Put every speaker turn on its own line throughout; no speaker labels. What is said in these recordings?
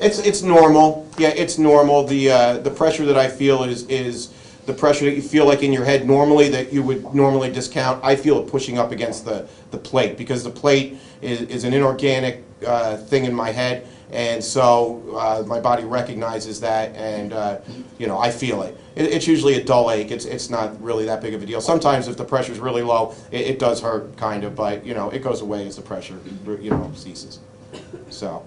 It's normal. Yeah, it's normal. The pressure that I feel is the pressure that you feel like in your head normally that you would normally discount. I feel it pushing up against the plate because the plate is an inorganic thing in my head, and so my body recognizes that, and you know, I feel it. It's usually a dull ache. It's not really that big of a deal. Sometimes if the pressure's really low, it does hurt kind of, but you know, it goes away as the pressure ceases. So.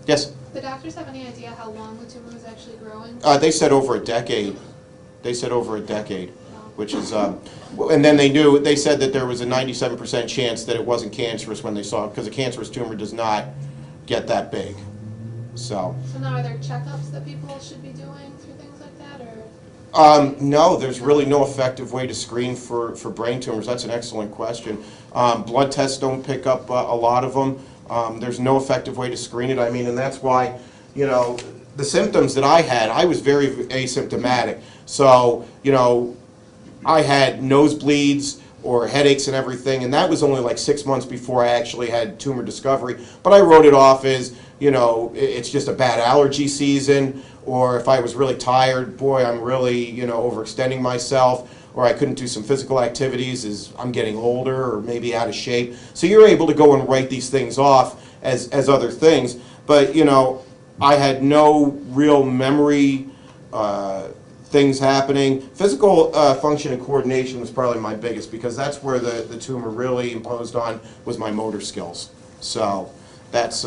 Yes?
The doctors have any idea how long the tumor was actually growing?
They said over a decade. They said over a decade, which is, and then they said that there was a 97% chance that it wasn't cancerous when they saw it, because a cancerous tumor does not get that big. So
now are there checkups that people should be doing for things like that, or?
No, there's really no effective way to screen for brain tumors. That's an excellent question. Blood tests don't pick up a lot of them. There's no effective way to screen it. I mean, and that's why, you know, the symptoms that I had, I was very asymptomatic. So, you know, I had nosebleeds or headaches and everything, and that was only like 6 months before I actually had tumor discovery. But I wrote it off as, you know, it's just a bad allergy season, or if I was really tired, boy, I'm really, you know, overextending myself, or I couldn't do some physical activities as I'm getting older or maybe out of shape. So you're able to go and write these things off as other things. But, you know, I had no real memory things happening. Physical function and coordination was probably my biggest, because that's where the tumor really imposed on was my motor skills. So that's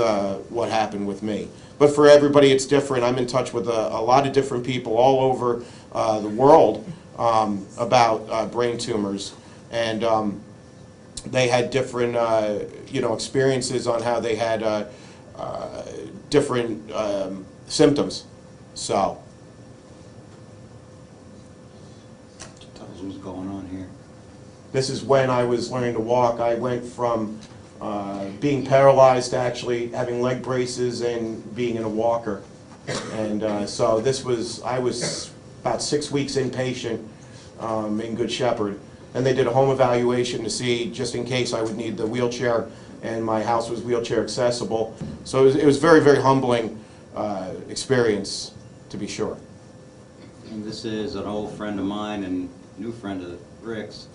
what happened with me. But for everybody it's different. I'm in touch with a lot of different people all over the world about brain tumors, and they had different you know, experiences on how they had different symptoms. So
tell us what's going on here.
this is when I was learning to walk. I went from being paralyzed to actually having leg braces and being in a walker, and so this was, I was about 6 weeks inpatient in Good Shepherd. And they did a home evaluation to see, just in case I would need the wheelchair, and my house was wheelchair accessible. So it was very, very humbling experience, to be sure.
And this is an old friend of mine and new friend of Rick's.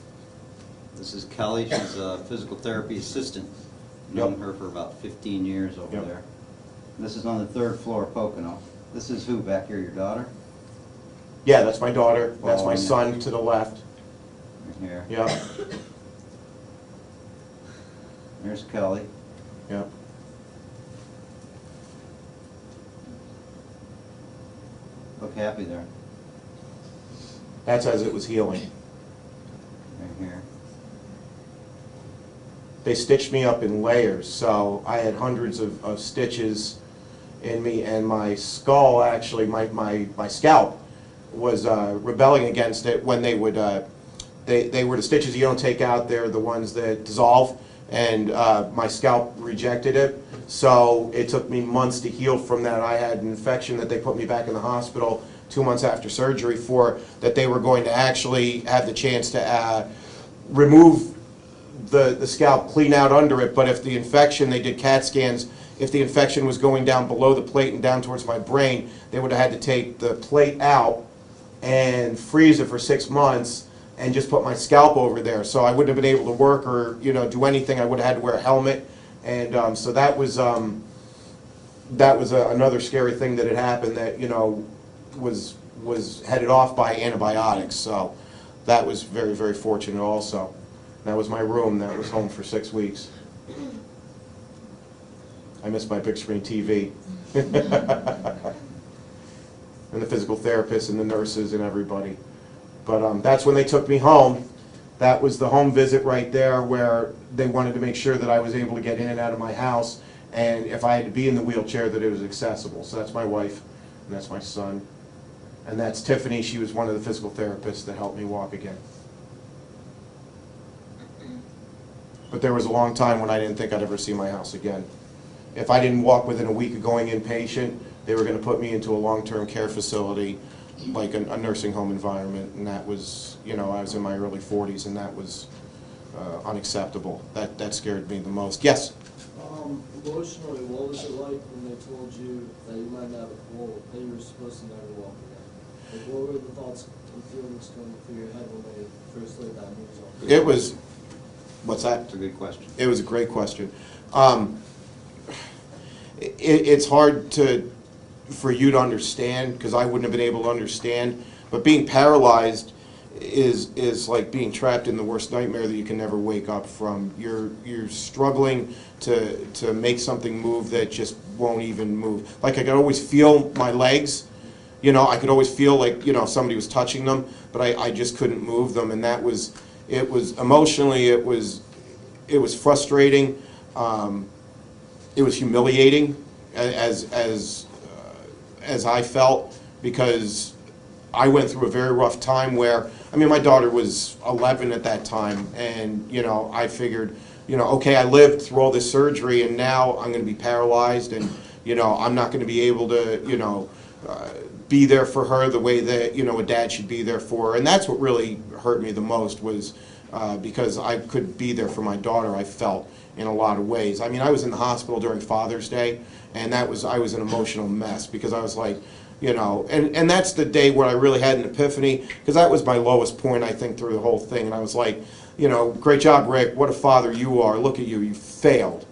This is Kelly. She's a physical therapy assistant. Known her for about 15 years over there. And this is on the 3rd floor of Pocono. This is who back here, your daughter?
Yeah, that's my daughter. That's my son to the left.
Right here.
Yeah.
There's Kelly.
Yeah.
Look happy there.
That's as it was healing.
Right here.
They stitched me up in layers, so I had hundreds of stitches in me, and my skull, actually, my scalp was rebelling against it when they would, they were the stitches you don't take out, they're the ones that dissolve, and my scalp rejected it. So it took me months to heal from that. I had an infection that they put me back in the hospital 2 months after surgery for, that they were going to actually have the chance to remove the scalp, clean out under it, but if the infection, they did CAT scans, if the infection was going down below the plate and down towards my brain, they would have had to take the plate out and freeze it for 6 months and just put my scalp over there. So I wouldn't have been able to work or, you know, do anything. I would have had to wear a helmet, and so that was another scary thing that had happened, that, you know, was headed off by antibiotics. So that was very, very fortunate also. That was my room. That was home for 6 weeks. I missed my big screen TV. And the physical therapists and the nurses and everybody. But that's when they took me home. That was the home visit right there, where they wanted to make sure that I was able to get in and out of my house, and if I had to be in the wheelchair, that it was accessible. So that's my wife, and that's my son. And that's Tiffany. She was one of the physical therapists that helped me walk again. But there was a long time when I didn't think I'd ever see my house again. If I didn't walk within a week of going inpatient, they were going to put me into a long-term care facility, like a nursing home environment, and that was, you know, I was in my early 40s, and that was unacceptable. That scared me the most. Yes?
Emotionally, what was it like when they told you that you might not, well, that you were supposed to never walk again? Like, what were the thoughts and feelings going through your head when they first laid that news on you?
It was, what's that?
That's a good question.
It was a great question. It's hard for you to understand, because I wouldn't have been able to understand, but being paralyzed is like being trapped in the worst nightmare that you can never wake up from. You're struggling to make something move that just won't even move. Like, I could always feel my legs, you know, I could always feel like, you know, somebody was touching them, but I just couldn't move them, and it was emotionally, it was frustrating, it was humiliating as I felt, because I went through a very rough time where, I mean, my daughter was 11 at that time, and, you know, I figured, you know, okay, I lived through all this surgery, and now I'm going to be paralyzed, and, you know, I'm not going to be able to, you know, be there for her the way that, you know, a dad should be there for her. And that's what really hurt me the most, was because I could be there for my daughter, I felt, in a lot of ways. I mean, I was in the hospital during Father's Day, and I was an emotional mess, because I was like, you know, and that's the day where I really had an epiphany, because that was my lowest point, I think, through the whole thing. And I was like, you know, great job, Rick, what a father you are, look at you, you failed,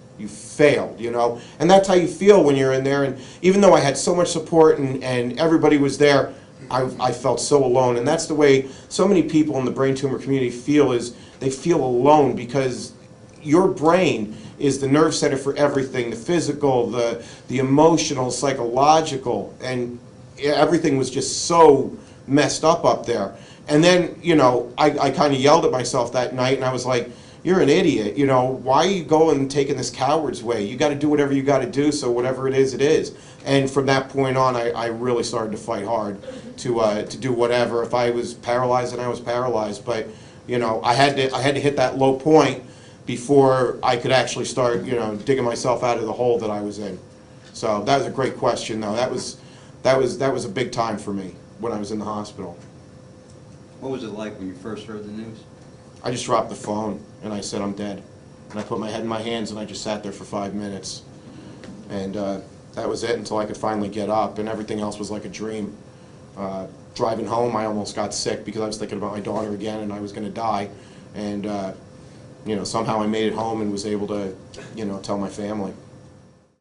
you know. And that's how you feel when you're in there. And even though I had so much support and everybody was there, I felt so alone. And that's the way so many people in the brain tumor community feel, is they feel alone, because your brain is the nerve center for everything, the physical, the emotional, psychological, and everything was just so messed up there. And then, you know, I kind of yelled at myself that night, and I was like, you're an idiot, you know, why are you going and taking this coward's way? You got to do whatever you got to do, so whatever it is, it is. And from that point on, I really started to fight hard to do whatever. If I was paralyzed, then I was paralyzed. But, you know, I had to hit that low point before I could actually start, you know, digging myself out of the hole that I was in. So that was a great question, though. That was a big time for me when I was in the hospital.
What was it like when you first heard the news?
I just dropped the phone and I said, I'm dead. And I put my head in my hands and I just sat there for 5 minutes. And that was it until I could finally get up, and everything else was like a dream. Driving home, I almost got sick because I was thinking about my daughter again, and I was going to die. And you know, somehow I made it home and was able to, you know, tell my family.